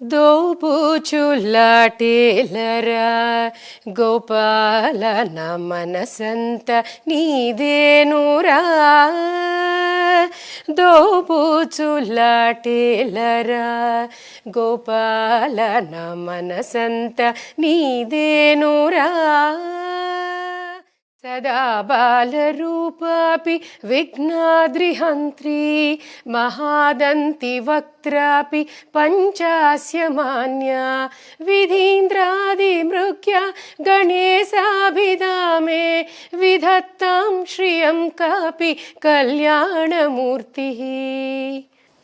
దోబూచులాటేలరా గోపాల నా మనసంత నీదేనురా దోబూచులాటేలరా గోపాల నా మనసంత నీదేనురా సదా బాలరూపాపి విఘ్నాద్రిహంత్రీ మహాదంతి వక్త్రాపి పంచాస్యమాన్యా విధీంద్రాదిమృగ్య గణేశాభిధామే విధత్తాం శ్రియం కాపి కళ్యాణమూర్తి.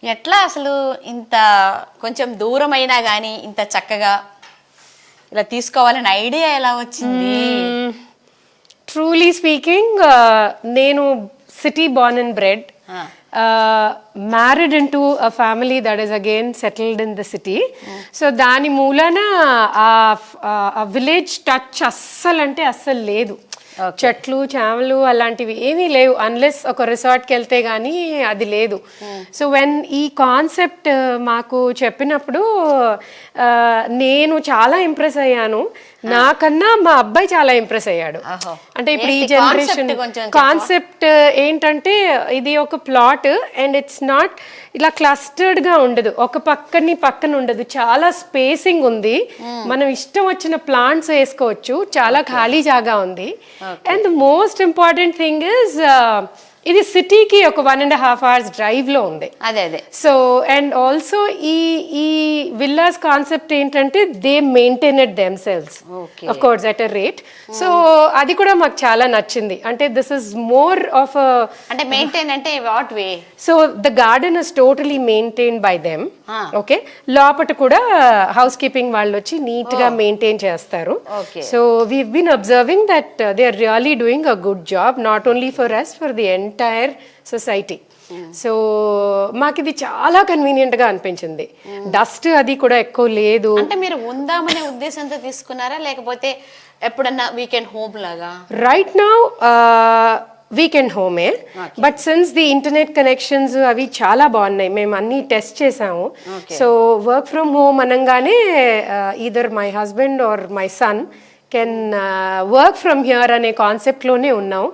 ఎట్లా అసలు ఇంత కొంచెం దూరమైనా కానీ ఇంత చక్కగా ఇలా తీసుకోవాలని ఐడియా ఎలా వచ్చింది? ట్రూలీ స్పీకింగ్, నేను city born and bread, married in to a family that is again settled in the city. So దాని మూలన ఆ విలేజ్ టచ్ అస్సలు అంటే అస్సలు లేదు. చెట్లు చేమలు అలాంటివి ఏమీ లేవు, అన్లెస్ ఒక రిసార్ట్కి వెళ్తే కానీ అది లేదు. సో వెన్ ఈ కాన్సెప్ట్ మాకు చెప్పినప్పుడు నేను చాలా ఇంప్రెస్ అయ్యాను. నాకన్నా మా అబ్బాయి చాలా ఇంప్రెస్ అయ్యాడు. అంటే ఇప్పుడు ఈ జనరేషన్ కాన్సెప్ట్ ఏంటంటే ఇది ఒక ప్లాట్ అండ్ ఇట్స్ నాట్ ఇలా క్లస్టర్డ్ గా ఉండదు, ఒక పక్కన ఉండదు, చాలా స్పేసింగ్ ఉంది, మనం ఇష్టం వచ్చిన ప్లాంట్స్ వేసుకోవచ్చు, చాలా ఖాళీ జాగా ఉంది. And the most important thing is ఇది సిటీకి ఒక 1.5 hours డ్రైవ్ లో ఉంది. అదే సో అండ్ ఆల్సో ఈ ఈ విల్లాస్ కాన్సెప్ట్ ఏంటంటే they maintain it them cells of course at a rate. So అది కూడా మాకు చాలా నచ్చింది. అంటే దిస్ ఇస్ మోర్ ఆఫ్ అంటే మెయింటైన్ అంటే what way? So the garden is totally maintain by them. Okay, లోపల కూడా హౌస్ కీపింగ్ వాళ్ళు వచ్చి నీట్ గా మెయింటైన్ చేస్తారు. So we been observing that they are really doing a good job, not only for us, for the entire society. So మాకు ఇది చాలా convenient గా అనిపించింది. డస్ట్ అది కూడా ఎక్కువ లేదు. అంటే మీరు ఉందామనే ఉద్దేశంతో తీసుకున్నారా లేకపోతే ఎప్పుడన్నా వీకెండ్ హోమ్ లాగా? రైట్ నౌ వీకెండ్ హోమే, but since the internet connections అవి చాలా బాగున్నాయి, మేము అన్ని టెస్ట్ చేసాము. సో వర్క్ ఫ్రమ్ హోమ్ అనగానే either my husband or my son can work from here అనే కాన్సెప్ట్ లోనే ఉన్నాం.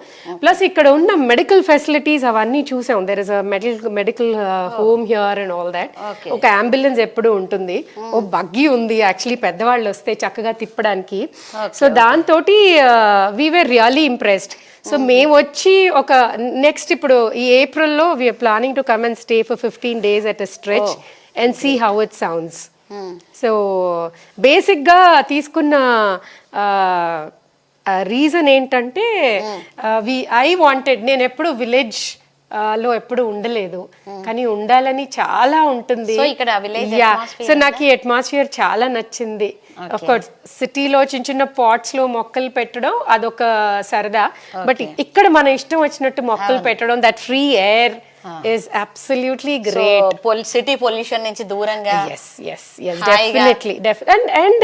ప్లస్ ఇక్కడ ఉన్న మెడికల్ ఫెసిలిటీస్ అవన్నీ చూసాం. There is a medical home here and all that. ఒక అంబులెన్స్ ఎప్పుడు ఉంటుంది, ఓ బగ్గీ ఉంది యాక్చువల్లీ పెద్దవాళ్ళు వస్తే చక్కగా తిప్పడానికి. సో దాంతో we were really impressed. So మేము వచ్చి ఒక నెక్స్ట్ ఇప్పుడు ఈ ఏప్రిల్లో we are planning to come and stay for 15 days at a stretch and see how it sounds. So బేసిక్గా తీసుకున్న రీజన్ ఏంటంటే ఐ వాంటెడ్, నేను ఎప్పుడు విలేజ్ లో ఎప్పుడు ఉండలేదు కానీ ఉండాలని చాలా ఉంటుంది. సో నాకు ఈ అట్మాస్ఫియర్ చాలా నచ్చింది. ఆఫ్ కోర్స్ సిటీలో చిన్న చిన్న పాట్స్ లో మొక్కలు పెట్టడం అదొక సరదా, బట్ ఇక్కడ మన ఇష్టం వచ్చినట్టు మొక్కలు పెట్టడం, that free air is absolutely great. City pollution నుంచి దూరంగా. Yes, definitely. And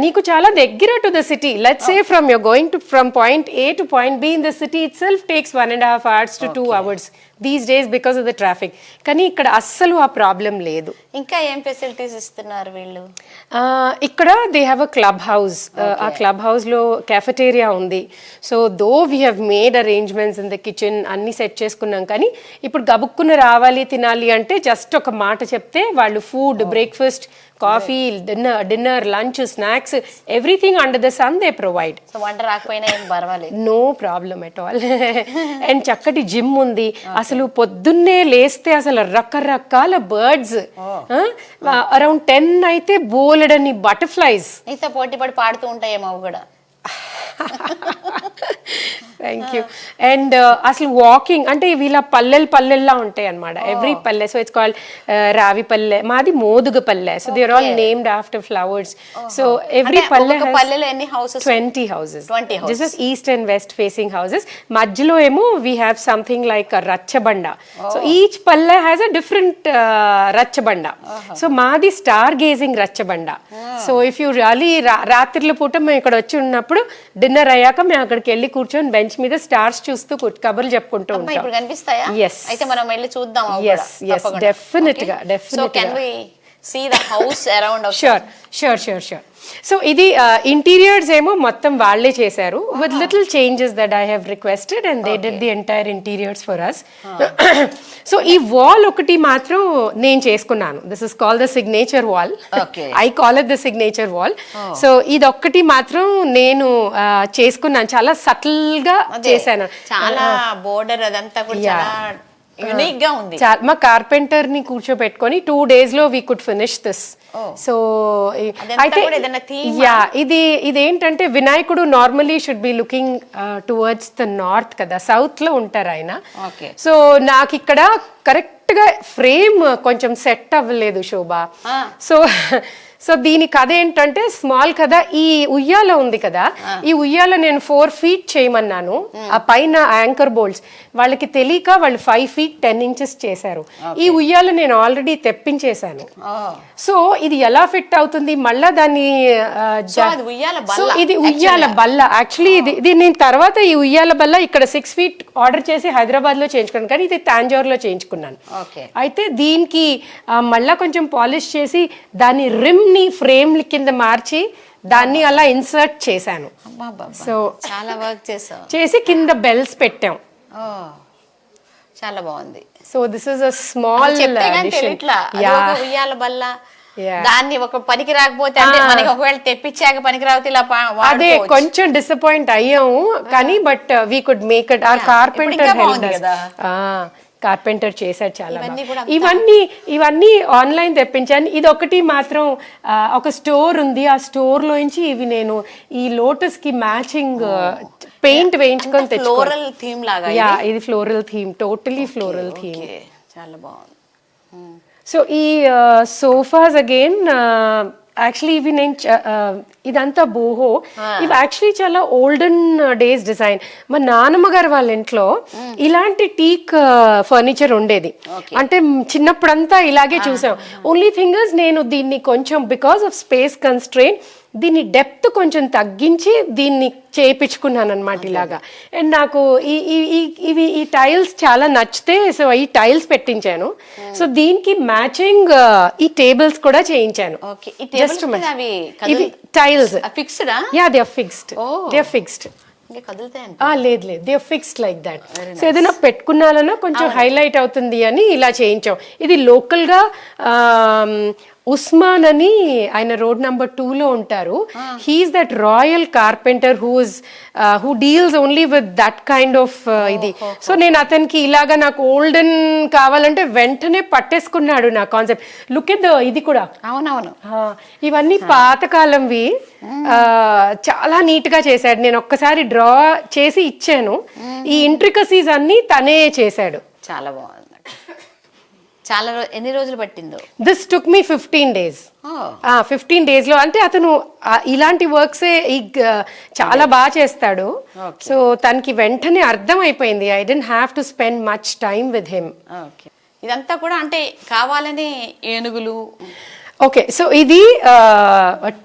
నీకు చాలా దగ్గర to the city. Let's say you're going from point A to point B in the city itself takes 1.5 hours to 2 hours these days because of the traffic. కానీ ఇక్కడ అస్సలు ఆ problem లేదు. ఇంకా ఏం ఫెసిలిటీస్ ఇస్తున్నారు వీళ్ళు? ఇక్కడ they have a club house. ఆ క్లబ్ హౌస్ లో కెఫెటేరియా ఉంది. So though we have made arrangements in the kitchen, అన్ని సెట్ చేసుకున్నాం. కానీ ఇప్పుడు గబుక్కున రావాలి తినాలి అంటే జస్ట్ ఒక మాట చెప్తే వాళ్ళు food, breakfast, coffee, dinner, lunch, snacks, everything under the sun they provide. వంట రాకపోయినా ఏం పర్వాలేదు, no problem at all. And చక్కటి జిమ్ ఉంది. అసలు పొద్దున్నే లేస్తే అసలు రకరకాల బర్డ్స్, అరౌండ్ 10 అయితే బోలెడని బటర్ఫ్లైస్ అయితే పోటీ పడి పాడుతూ ఉంటాయేమో అవి కూడా. Thank you. అండ్ అసలు వాకింగ్ అంటే వీళ్ళ పల్లెల్లా ఉంటాయి అన్నమాట, ఎవ్రీ పల్లె. సో ఇట్స్ కాల్డ్ రావి పల్లె, మాది మోదుగ పల్లె. So they are all named after flowers. So every పల్లెలో ఎన్ని houses? 20 houses. This is east and west facing houses. మధ్యలో ఏమో we have something like a rachabanda. So each palle has a different rachabanda. So మాది star gazing rachabanda. So if you really రాత్రిల పూట మేము ఇక్కడ వచ్చి ఉన్నప్పుడు డిన్నర్ అయ్యాక మేము అక్కడికి వెళ్ళి కూర్చొని బెంచ్ మీద స్టార్స్ చూస్తూ కబుర్లు చెప్పుకుంటూ ఉంటాం. ఇప్పుడు కనిపిస్తాయా? Yes. అయితే మనం వెళ్ళి చూద్దాం. Yes, definitely. So can we see the house around. Sure. So ఇది ఇంటీరియర్స్ ఏమో మొత్తం వాళ్ళే చేశారు with little changes that I have requested and they did the entire interiors for us. So ఈ వాల్ ఒకటి మాత్రం నేను చేసుకున్నాను. This is call the signature wall. I call it the signature wall. So ఇది ఒక్కటి మాత్రం నేను చేసుకున్నాను, చాలా సటిల్ గా చేశాను. చాలా బోర్డర్ అదంతా కూడా చాలా యూనిక్ గా ఉంది. మా కార్పెంటర్ ని కూర్చోబెట్టుకొని 2 days లో we could finish this. So అయితే ఇదేంటంటే వినాయకుడు normally should be looking towards the north కదా, సౌత్ లో ఉంటారు ఆయన. సో నాకు ఇక్కడ కరెక్ట్ గా ఫ్రేమ్ కొంచెం సెట్ అవ్వలేదు శోభ. సో దీని కథ ఏంటంటే స్మాల్ కథ. ఈ ఉయ్యాల ఉంది కదా, ఈ ఉయ్యాల నేను 4 feet చేయమన్నాను. ఆ పైన యాంకర్ బోల్ట్స్ వాళ్ళకి తెలియక వాళ్ళు 5 feet 10 inches చేశారు. ఈ ఉయ్యాల నేను ఆల్రెడీ తెప్పించేశాను. సో ఇది ఎలా ఫిట్ అవుతుంది మళ్ళా దాన్ని ఇది ఉయ్యాల బల్ల. యాక్చువల్లీ ఇది నేను తర్వాత ఈ ఉయ్యాల బల్ల ఇక్కడ 6 feet ఆర్డర్ చేసి హైదరాబాద్ లో చేయించుకున్నాను, కానీ ఇది తాంజోర్ లో చేయించుకున్నాను. అయితే దీనికి మళ్ళా కొంచెం పాలిష్ చేసి దాని రిమ్ ని ఫ్రేమ్ కింద మార్చి దాన్ని అలా ఇన్సర్ట్ చేశాను. సో చాలా వర్క్ చేసి కింద బెల్స్ పెట్టాం. చాలా బాగుంది. So this is a small ఉయ్యాల బల్ల. దాన్ని ఒక పనికి రాకపోతే అంటే మనకి ఒకవేళ తెప్పించాక పనికి రాకపోతే ఇలా అదే కొంచెం డిసప్పాయింట్ అయ్యాము, కానీ but we could make it. Our carpenter చేశారు చాలా. ఇవన్నీ ఆన్లైన్ తెప్పించాను. ఇది ఒకటి మాత్రం ఒక స్టోర్ ఉంది, ఆ స్టోర్ లోంచి ఇవి నేను ఈ లోటస్ కి మ్యాచింగ్ పెయింట్ వేయించుకొని తెచ్చుకున్నాను. ఇది floral theme, totally floral theme. చాలా బాగుంది. సో ఈ సోఫాస్ అగైన్ యాక్చువల్లీ ఇవి నేను ఇదంతా బోహో, ఇవి యాక్చువల్లీ చాలా ఓల్డెన్ డేస్ డిజైన్. మా నాన్నమ్మ గారు వాళ్ళ ఇంట్లో ఇలాంటి టీక్ ఫర్నిచర్ ఉండేది. అంటే చిన్నప్పుడంతా ఇలాగే చూసాం. ఓన్లీ థింగ్ ఇస్ నేను దీన్ని కొంచెం బికాస్ ఆఫ్ స్పేస్ కన్స్ట్రెయిన్ దీన్ని డెప్త్ కొంచెం తగ్గించి దీన్ని చేయించుకున్నాను అనమాట ఇలాగా. అండ్ నాకు ఈ టైల్స్ చాలా నచ్చితే సో ఈ టైల్స్ పెట్టించాను. సో దీనికి మ్యాచింగ్ ఈ టేబుల్స్ కూడా చేయించాను. జస్ట్ ఇవి tiles fixed. Yeah they are fixed. లేదు they are fixed like that. So ఏదైనా పెట్టుకున్నాలన్నా కొంచెం హైలైట్ అవుతుంది అని ఇలా చేయించాం. ఇది లోకల్ గా ఉస్మాన్ అని ఆయన రోడ్ నెంబర్ 2 లో ఉంటారు. He's that royal carpenter who deals only with that kind of ఇది. సో నేను అతనికి ఇలాగా నాకు ఓల్డెన్ కావాలంటే వెంటనే పట్టేసుకున్నాడు నా కాన్సెప్ట్. లుక్ ఎట్ ద ఇది కూడా. అవునవును, ఇవన్నీ పాతకాలంవి. చాలా నీట్ గా చేశాడు. నేను ఒక్కసారి డ్రా చేసి ఇచ్చాను. ఈ ఇంట్రికసీస్ అన్ని తనే చేశాడు. చాలా బాగుంది. చాలా ఎన్ని రోజులు పట్టిందో? This took me 15 days. 15 days లో అంటే అతను ఇలాంటి వర్క్స్ చాలా బాగా చేస్తాడు. సో తనకి వెంటనే అర్థం అయిపోయింది. I don't have to spend much time with him. ఇదంతా కూడా అంటే కావాలని ఏనుగులు. ఓకే, సో ఇది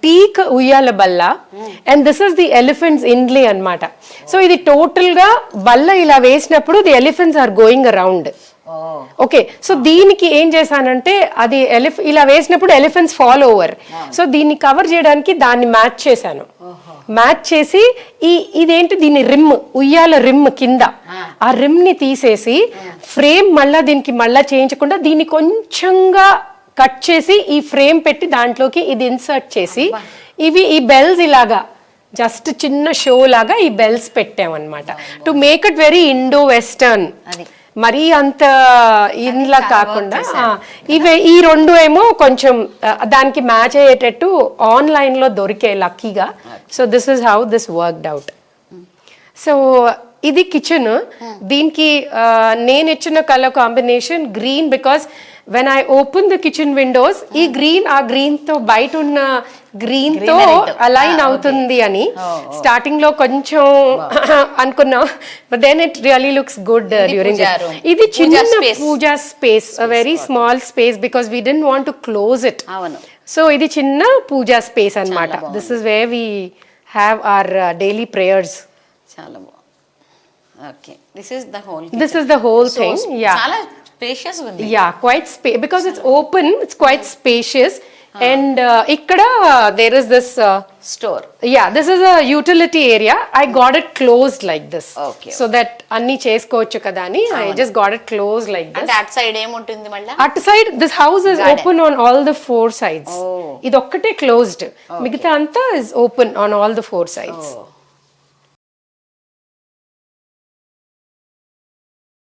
టీక్ ఉయ్యాల బల్ల and this is the elephants inlay అన్నమాట. సో ఇది టోటల్ గా బల్ల ఇలా వేసినప్పుడు the elephants are going around. Okay, so దీనికి ఏం చేశానంటే అది ఇలా వేసినప్పుడు ఎలిఫెంట్స్ ఫాల్ ఓవర్. సో దీన్ని కవర్ చేయడానికి దాన్ని మ్యాచ్ చేశాను. మ్యాచ్ చేసి ఇదేంటి దీని రిమ్, ఉయ్యాల రిమ్ కింద ఆ రిమ్ ని తీసేసి ఫ్రేమ్ మళ్ళా దీనికి మళ్ళా చేయించకుండా దీన్ని కొంచెంగా కట్ చేసి ఈ ఫ్రేమ్ పెట్టి దాంట్లోకి ఇది ఇన్సర్ట్ చేసి ఈ బెల్స్ ఇలాగా జస్ట్ చిన్న షో లాగా ఈ బెల్స్ పెట్టామన్నమాట. To make it very Indo western. మరీ అంత ఇండ్లా కాకుండా ఈ 2 ఏమో కొంచెం దానికి మ్యాచ్ అయ్యేటట్టు ఆన్లైన్ లో దొరికే లక్కీగా. So this is how this worked out. So ఇది కిచెన్. దీనికి నేను ఇచ్చిన colour combination green because when I open the kitchen windows ఈ గ్రీన్ ఆ గ్రీన్ తో బయట ఉన్న గ్రీన్ తో అలైన్ అవుతుంది అని స్టార్టింగ్ లో కొంచెం అనుకున్నా, but then it really looks good during. ఇది చిన్న puja space, very small space because we don't want to close it. So ఇది చిన్న పూజా స్పేస్ అన్నమాట. This is where we have our daily prayers. చాలా బాగుంది. Okay, this is the whole thing. Yeah, spacious ఉంది. Yeah, quite because it's open, it's quite spacious. And ikkada there is this store. yeah, this is a utility area. I got it closed like this. Okay. So that anni chesukochu kada ani I just got it closed like this. అంటే అటు side ఏముంటుంది మళ్ళీ? At side this house is open on all the four sides. Oh. Idokkate closed. Migitha anta is open on all the four sides. Oh.